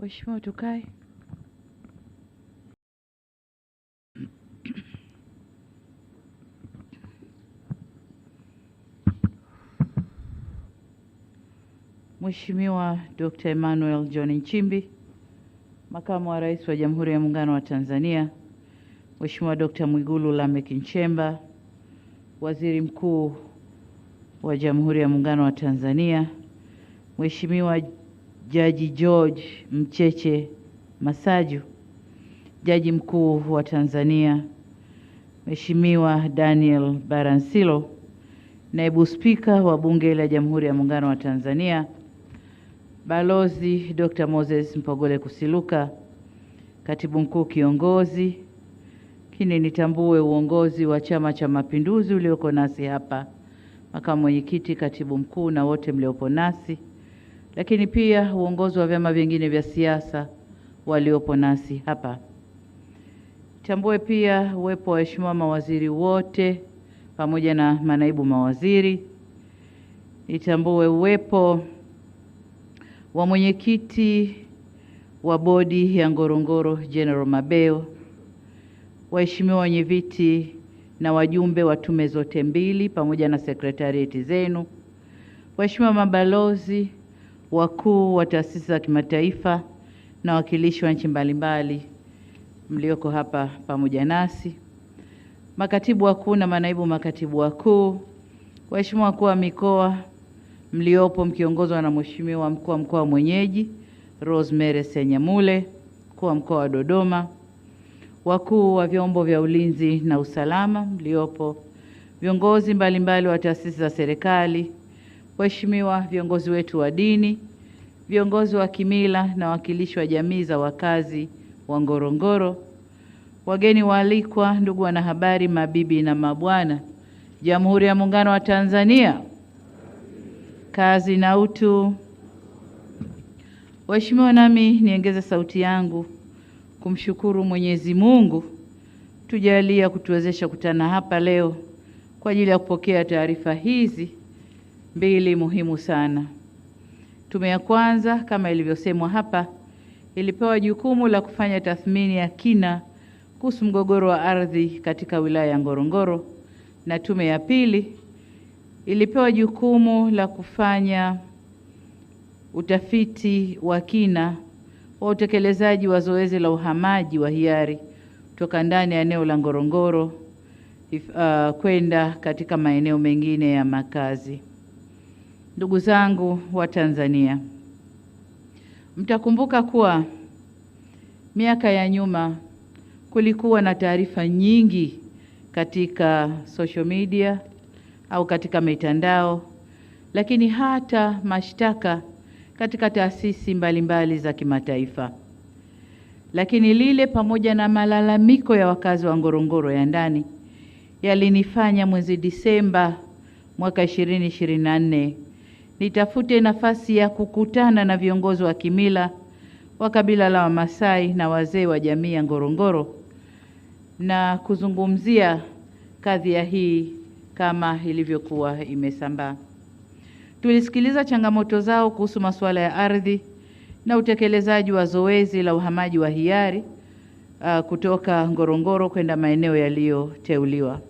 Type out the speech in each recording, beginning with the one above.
Mheshimiwa, tukae. Mheshimiwa Dr. Emmanuel John Nchimbi, Makamu wa Rais wa Jamhuri ya Muungano wa Tanzania, Mheshimiwa Dr. Mwigulu Lameck Nchemba, Waziri Mkuu wa Jamhuri ya Muungano wa Tanzania, Mheshimiwa Jaji George Mcheche Masaju, Jaji Mkuu wa Tanzania, Mheshimiwa Daniel Baransilo, Naibu Spika wa Bunge la Jamhuri ya Muungano wa Tanzania, Balozi Dr. Moses Mpogole Kusiluka, Katibu Mkuu Kiongozi, nitambue uongozi wa Chama cha Mapinduzi ulioko nasi hapa, Makamu Mwenyekiti, Katibu Mkuu na wote mliopo nasi, lakini pia uongozi wa vyama vingine vya siasa waliopo nasi hapa. Tambue pia uwepo wa waheshimiwa mawaziri wote pamoja na manaibu mawaziri. Nitambue uwepo wa mwenyekiti wa bodi ya Ngorongoro General Mabeo, waheshimiwa wenyeviti na wajumbe wa tume zote mbili pamoja na sekretarieti zenu, waheshimiwa mabalozi, wakuu wa taasisi za kimataifa na wakilishi wa nchi mbalimbali mlioko hapa pamoja nasi, makatibu wakuu na manaibu makatibu wakuu, waheshimiwa wakuu wa mikoa mliopo mkiongozwa na Mheshimiwa mkuu wa mkoa mwenyeji Rosemary Senyamule, mkuu wa mkoa wa Dodoma, wakuu wa vyombo vya ulinzi na usalama mliopo, viongozi mbalimbali wa taasisi za serikali, waheshimiwa viongozi wetu wa dini, viongozi wa kimila na wakilishi wa jamii za wakazi wa Ngorongoro, wageni waalikwa, ndugu wanahabari, mabibi na mabwana, Jamhuri ya Muungano wa Tanzania, kazi na utu. Waheshimiwa, nami niongeze sauti yangu kumshukuru Mwenyezi Mungu tujalia kutuwezesha kutana hapa leo kwa ajili ya kupokea taarifa hizi mbili muhimu sana. Tume ya kwanza, kama ilivyosemwa hapa, ilipewa jukumu la kufanya tathmini ya kina kuhusu mgogoro wa ardhi katika wilaya ya Ngorongoro, na tume ya pili ilipewa jukumu la kufanya utafiti wa kina wa utekelezaji wa zoezi la uhamaji wa hiari kutoka ndani ya eneo la Ngorongoro kwenda katika maeneo mengine ya makazi. Ndugu zangu wa Tanzania, mtakumbuka kuwa miaka ya nyuma kulikuwa na taarifa nyingi katika social media au katika mitandao, lakini hata mashtaka katika taasisi mbalimbali za kimataifa. Lakini lile pamoja na malalamiko ya wakazi wa Ngorongoro ya ndani yalinifanya mwezi Disemba mwaka 2024 nitafute nafasi ya kukutana na viongozi wa kimila wa kabila la Wamasai na wazee wa jamii ya Ngorongoro na kuzungumzia kadhia hii kama ilivyokuwa imesambaa. Tulisikiliza changamoto zao kuhusu masuala ya ardhi na utekelezaji wa zoezi la uhamaji wa hiari kutoka Ngorongoro kwenda maeneo yaliyoteuliwa.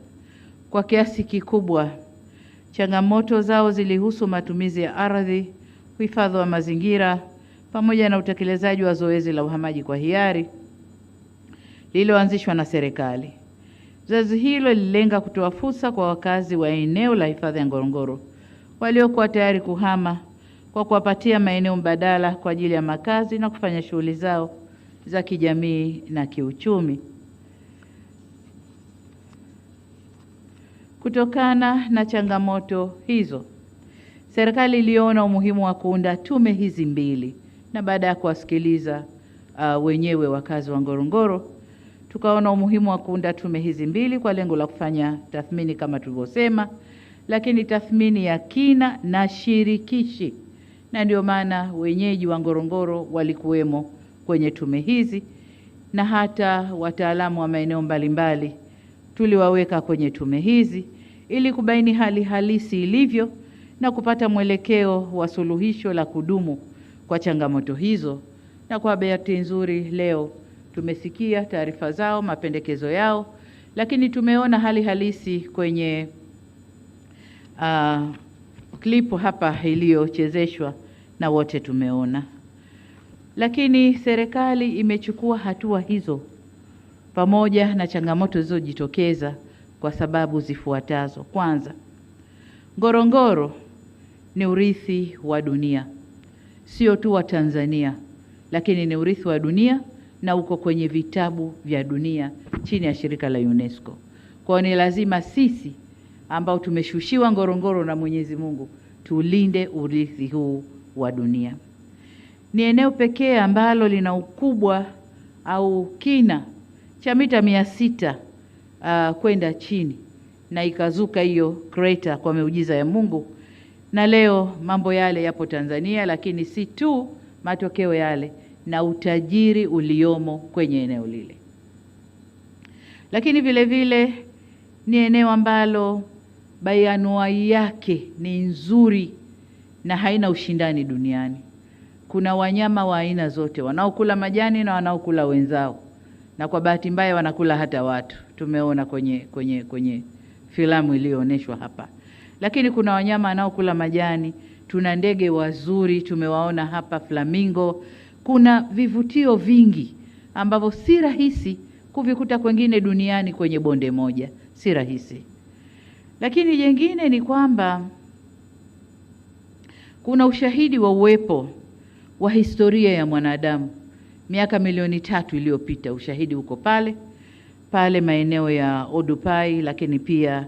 Kwa kiasi kikubwa, changamoto zao zilihusu matumizi ya ardhi, uhifadhi wa mazingira pamoja na utekelezaji wa zoezi la uhamaji kwa hiari lililoanzishwa na serikali. Zoezi hilo lililenga kutoa fursa kwa wakazi wa eneo la hifadhi ya Ngorongoro waliokuwa tayari kuhama kwa kuwapatia maeneo mbadala kwa ajili ya makazi na kufanya shughuli zao za kijamii na kiuchumi. Kutokana na changamoto hizo, serikali iliona umuhimu wa kuunda tume hizi mbili, na baada ya kuwasikiliza wenyewe wakazi wa Ngorongoro, tukaona umuhimu wa kuunda tume hizi mbili kwa lengo la kufanya tathmini kama tulivyosema, lakini tathmini ya kina na shirikishi, na ndio maana wenyeji wa Ngorongoro walikuwemo kwenye tume hizi na hata wataalamu wa maeneo mbalimbali tuliwaweka kwenye tume hizi ili kubaini hali halisi ilivyo na kupata mwelekeo wa suluhisho la kudumu kwa changamoto hizo, na kwa bahati nzuri leo tumesikia taarifa zao, mapendekezo yao, lakini tumeona hali halisi kwenye klipu hapa iliyochezeshwa na wote tumeona. Lakini serikali imechukua hatua hizo pamoja na changamoto zilizojitokeza kwa sababu zifuatazo. Kwanza, Ngorongoro ni urithi wa dunia, sio tu wa Tanzania, lakini ni urithi wa dunia na uko kwenye vitabu vya dunia chini ya shirika la UNESCO. Kwa ni lazima sisi ambao tumeshushiwa Ngorongoro na Mwenyezi Mungu tulinde urithi huu wa dunia. Ni eneo pekee ambalo lina ukubwa au kina cha mita 600 kwenda chini, na ikazuka hiyo crater kwa miujiza ya Mungu, na leo mambo yale yapo Tanzania, lakini si tu matokeo yale na utajiri uliomo kwenye eneo lile. Lakini vile vile ni eneo ambalo bayanuai yake ni nzuri na haina ushindani duniani. Kuna wanyama wa aina zote, wanaokula majani na wanaokula wenzao, na kwa bahati mbaya wanakula hata watu. Tumeona kwenye filamu iliyoonyeshwa hapa. Lakini kuna wanyama wanaokula majani, tuna ndege wazuri tumewaona hapa, flamingo. Kuna vivutio vingi ambavyo si rahisi kuvikuta kwengine duniani kwenye bonde moja, si rahisi. Lakini jengine ni kwamba kuna ushahidi wa uwepo wa historia ya mwanadamu miaka milioni 3 iliyopita. Ushahidi uko pale maeneo ya Odupai, lakini pia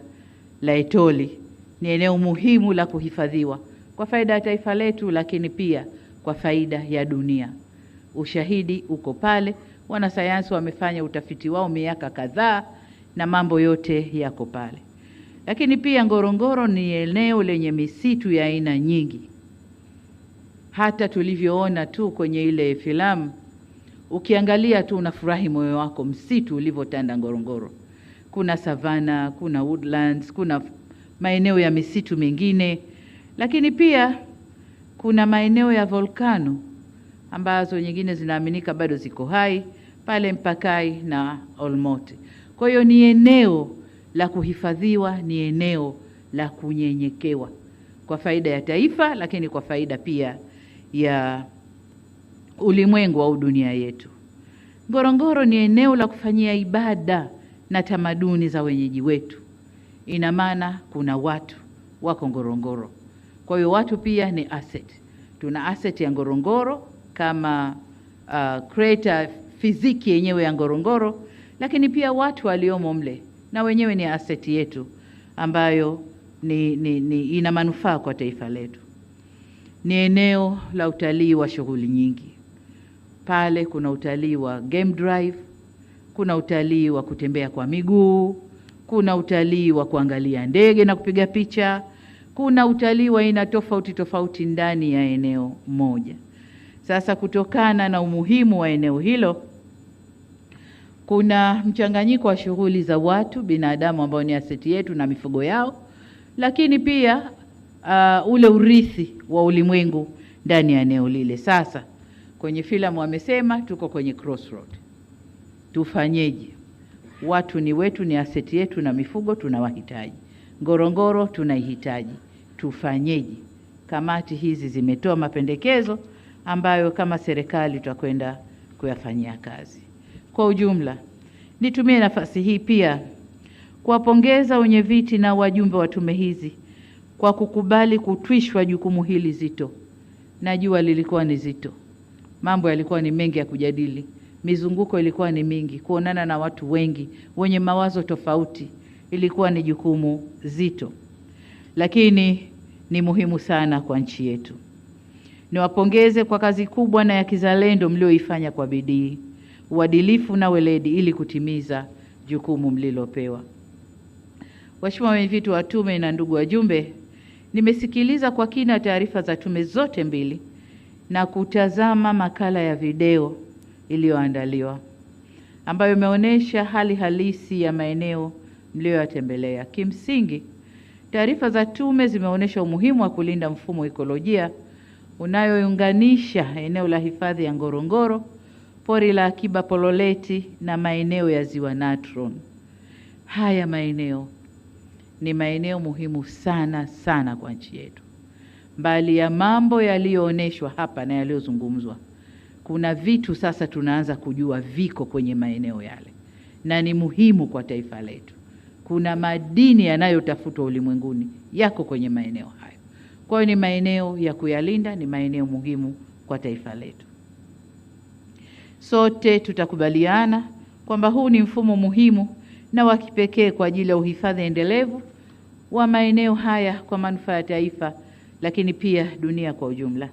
Laetoli. Ni eneo muhimu la kuhifadhiwa kwa faida ya taifa letu, lakini pia kwa faida ya dunia. Ushahidi uko pale, wanasayansi wamefanya utafiti wao miaka kadhaa na mambo yote yako pale. Lakini pia Ngorongoro ni eneo lenye misitu ya aina nyingi. Hata tulivyoona tu kwenye ile filamu, ukiangalia tu unafurahi moyo wako msitu ulivyotanda Ngorongoro. Kuna savana, kuna woodlands, kuna maeneo ya misitu mengine, lakini pia kuna maeneo ya volkano ambazo nyingine zinaaminika bado ziko hai pale Mpakai na Olmoti. Kwa hiyo ni eneo la kuhifadhiwa, ni eneo la kunyenyekewa kwa faida ya taifa, lakini kwa faida pia ya ulimwengu au dunia yetu. Ngorongoro ni eneo la kufanyia ibada na tamaduni za wenyeji wetu. Ina maana kuna watu wako Ngorongoro. Kwa hiyo watu pia ni asset. Tuna asset ya Ngorongoro kama crater fiziki yenyewe ya Ngorongoro, lakini pia watu waliomo mle na wenyewe ni asset yetu ambayo ina manufaa kwa taifa letu. Ni eneo la utalii wa shughuli nyingi. Pale kuna utalii wa game drive, kuna utalii wa kutembea kwa miguu, kuna utalii wa kuangalia ndege na kupiga picha, kuna utalii wa aina tofauti ndani ya eneo moja. Sasa kutokana na umuhimu wa eneo hilo, kuna mchanganyiko wa shughuli za watu, binadamu ambao ni aseti yetu na mifugo yao, lakini pia ule urithi wa ulimwengu ndani ya eneo lile. Sasa kwenye filamu wamesema tuko kwenye crossroad. Tufanyeje? Watu ni wetu, ni aseti yetu na mifugo tunawahitaji. Ngorongoro tunaihitaji. Tufanyeje? Kamati hizi zimetoa mapendekezo ambayo kama serikali tutakwenda kuyafanyia kazi. Kwa ujumla, nitumie nafasi hii pia kuwapongeza wenyeviti na wajumbe wa tume hizi kwa kukubali kutwishwa jukumu hili zito. Najua lilikuwa ni zito. Mambo yalikuwa ni mengi ya kujadili. Mizunguko ilikuwa ni mingi. Kuonana na watu wengi wenye mawazo tofauti ilikuwa ni jukumu zito. Lakini ni muhimu sana kwa nchi yetu. Niwapongeze kwa kazi kubwa na ya kizalendo mlioifanya kwa bidii, uadilifu na weledi ili kutimiza jukumu mlilopewa. Waheshimiwa wenyeviti wa tume na ndugu wajumbe, nimesikiliza kwa kina taarifa za tume zote mbili na kutazama makala ya video iliyoandaliwa ambayo imeonyesha hali halisi ya maeneo mlioyatembelea. Kimsingi, taarifa za tume zimeonyesha umuhimu wa kulinda mfumo ekolojia unayounganisha eneo la hifadhi ya Ngorongoro, pori la akiba Pololeti na maeneo ya Ziwa Natron. Haya maeneo ni maeneo muhimu sana sana kwa nchi yetu. Mbali ya mambo yaliyooneshwa hapa na yaliyozungumzwa, kuna vitu sasa tunaanza kujua viko kwenye maeneo yale na ni muhimu kwa taifa letu. Kuna madini yanayotafutwa ulimwenguni yako kwenye maeneo hayo. Kwa hiyo ni maeneo ya kuyalinda, ni maeneo muhimu kwa taifa letu. Sote tutakubaliana kwamba huu ni mfumo muhimu na wa kipekee kwa ajili ya uhifadhi endelevu wa maeneo haya kwa manufaa ya taifa, lakini pia dunia kwa ujumla.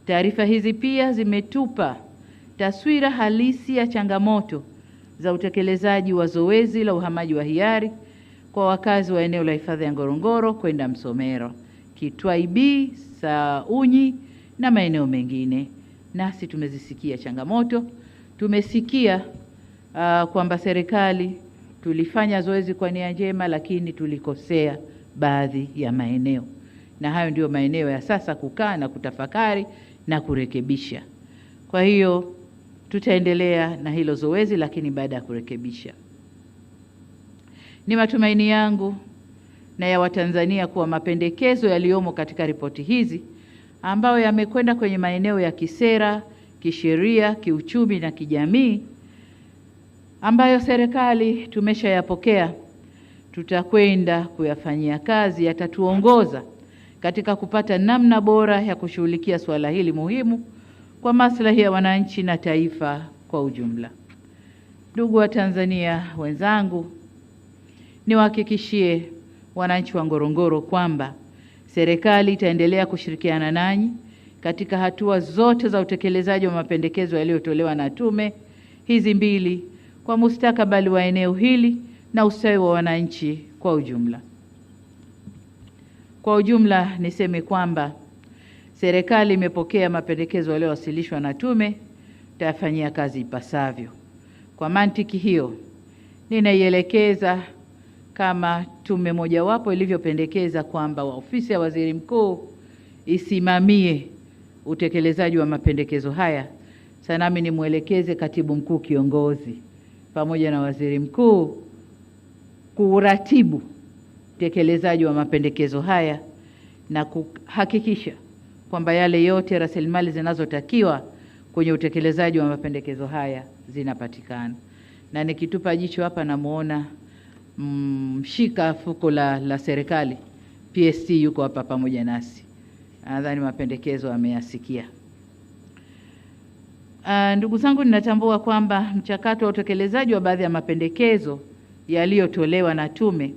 Taarifa hizi pia zimetupa taswira halisi ya changamoto za utekelezaji wa zoezi la uhamaji wa hiari kwa wakazi wa eneo la hifadhi ya Ngorongoro kwenda Msomero, Kitwaibi, Saunyi na maeneo mengine. Nasi tumezisikia changamoto, tumesikia kwamba serikali tulifanya zoezi kwa nia njema, lakini tulikosea baadhi ya maeneo, na hayo ndio maeneo ya sasa kukaa na kutafakari na kurekebisha. Kwa hiyo tutaendelea na hilo zoezi, lakini baada ya kurekebisha. Ni matumaini yangu na ya Watanzania kuwa mapendekezo yaliyomo katika ripoti hizi ambayo yamekwenda kwenye maeneo ya kisera, kisheria, kiuchumi na kijamii ambayo serikali tumeshayapokea, tutakwenda kuyafanyia kazi, yatatuongoza katika kupata namna bora ya kushughulikia swala hili muhimu kwa maslahi ya wananchi na taifa kwa ujumla. Ndugu wa Tanzania wenzangu, niwahakikishie wananchi wa Ngorongoro kwamba serikali itaendelea kushirikiana nanyi katika hatua zote za utekelezaji wa mapendekezo yaliyotolewa na tume hizi mbili kwa mustakabali wa eneo hili na ustawi wa wananchi kwa ujumla. Kwa ujumla niseme kwamba serikali imepokea mapendekezo yaliyowasilishwa na tume, tutayafanyia kazi ipasavyo. Kwa mantiki hiyo, ninaielekeza kama tume mojawapo ilivyopendekeza kwamba ofisi ya Waziri Mkuu isimamie utekelezaji wa mapendekezo haya. Sasa nami nimwelekeze Katibu Mkuu Kiongozi pamoja na Waziri Mkuu kuratibu utekelezaji wa mapendekezo haya na kuhakikisha kwamba yale yote rasilimali zinazotakiwa kwenye utekelezaji wa mapendekezo haya zinapatikana. Na nikitupa jicho hapa namuona mshika fuko la serikali PSC yuko hapa pamoja nasi. Nadhani mapendekezo ameyasikia. Ndugu zangu, ninatambua kwamba mchakato wa utekelezaji wa baadhi ya mapendekezo yaliyotolewa na tume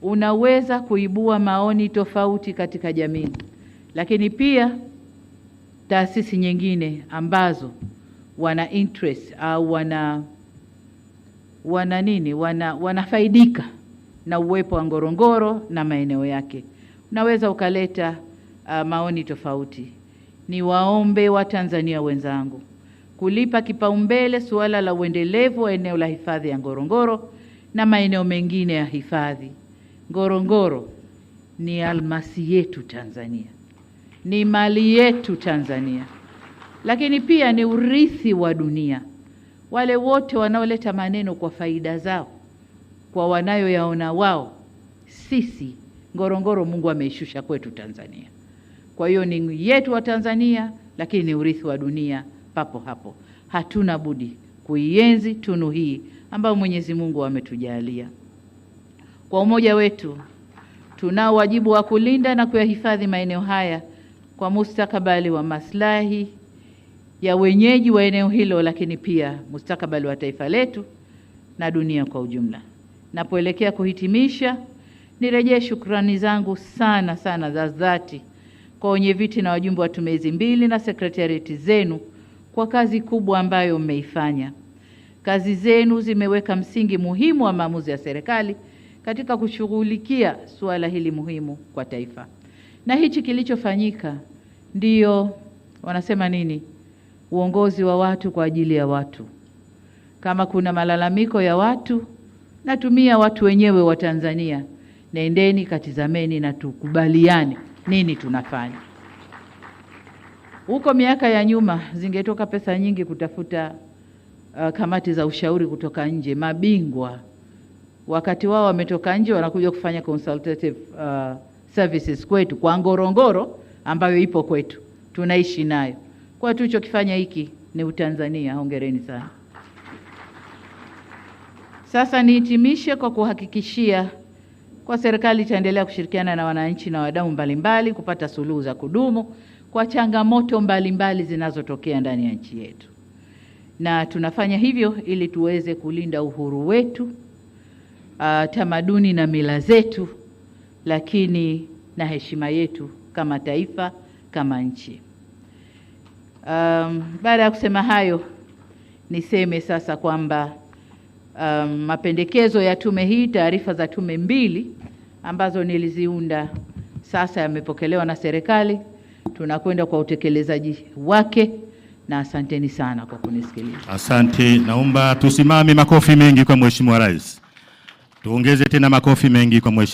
unaweza kuibua maoni tofauti katika jamii, lakini pia taasisi nyingine ambazo wana interest au wanafaidika na uwepo wa Ngorongoro na maeneo yake, unaweza ukaleta maoni tofauti. Ni waombe wa Tanzania wenzangu kulipa kipaumbele suala la uendelevu wa eneo la hifadhi ya Ngorongoro na maeneo mengine ya hifadhi. Ngorongoro ni almasi yetu Tanzania, ni mali yetu Tanzania, lakini pia ni urithi wa dunia. Wale wote wanaoleta maneno kwa faida zao, kwa wanayoyaona wao, sisi Ngorongoro Mungu ameishusha kwetu Tanzania. Kwa hiyo ni yetu wa Tanzania, lakini ni urithi wa dunia papo hapo. Hatuna budi kuienzi tunu hii ambayo Mwenyezi Mungu ametujalia. Kwa umoja wetu tunao wajibu wa kulinda na kuyahifadhi maeneo haya kwa mustakabali wa maslahi ya wenyeji wa eneo hilo, lakini pia mustakabali wa taifa letu na dunia kwa ujumla. Napoelekea kuhitimisha, nirejee shukrani zangu sana sana za dhati kwa wenyeviti na wajumbe wa tume hizi mbili na sekretarieti zenu kwa kazi kubwa ambayo mmeifanya. Kazi zenu zimeweka msingi muhimu wa maamuzi ya serikali katika kushughulikia suala hili muhimu kwa taifa. Na hichi kilichofanyika ndiyo wanasema nini? Uongozi wa watu kwa ajili ya watu. Kama kuna malalamiko ya watu, natumia watu wenyewe wa Tanzania, nendeni katizameni na tukubaliane nini tunafanya. Huko miaka ya nyuma zingetoka pesa nyingi kutafuta kamati za ushauri kutoka nje, mabingwa wakati wao wametoka nje wanakuja kufanya consultative services kwetu kwa Ngorongoro ambayo ipo kwetu, tunaishi nayo. Kwa tulichokifanya hiki ni Utanzania. Hongereni sana. Sasa nihitimishe kwa kuhakikishia kwa serikali itaendelea kushirikiana na wananchi na wadau mbalimbali kupata suluhu za kudumu kwa changamoto mbalimbali zinazotokea ndani ya nchi yetu, na tunafanya hivyo ili tuweze kulinda uhuru wetu, tamaduni na mila zetu, lakini na heshima yetu kama taifa, kama nchi. Baada ya kusema hayo, niseme sasa kwamba mapendekezo ya tume hii, taarifa za tume mbili ambazo niliziunda sasa yamepokelewa na serikali. Tunakwenda kwa utekelezaji wake, na asanteni sana kwa kunisikiliza. Asante. Naomba tusimame, makofi mengi kwa Mheshimiwa Rais. Tuongeze tena makofi mengi kwa Mheshimiwa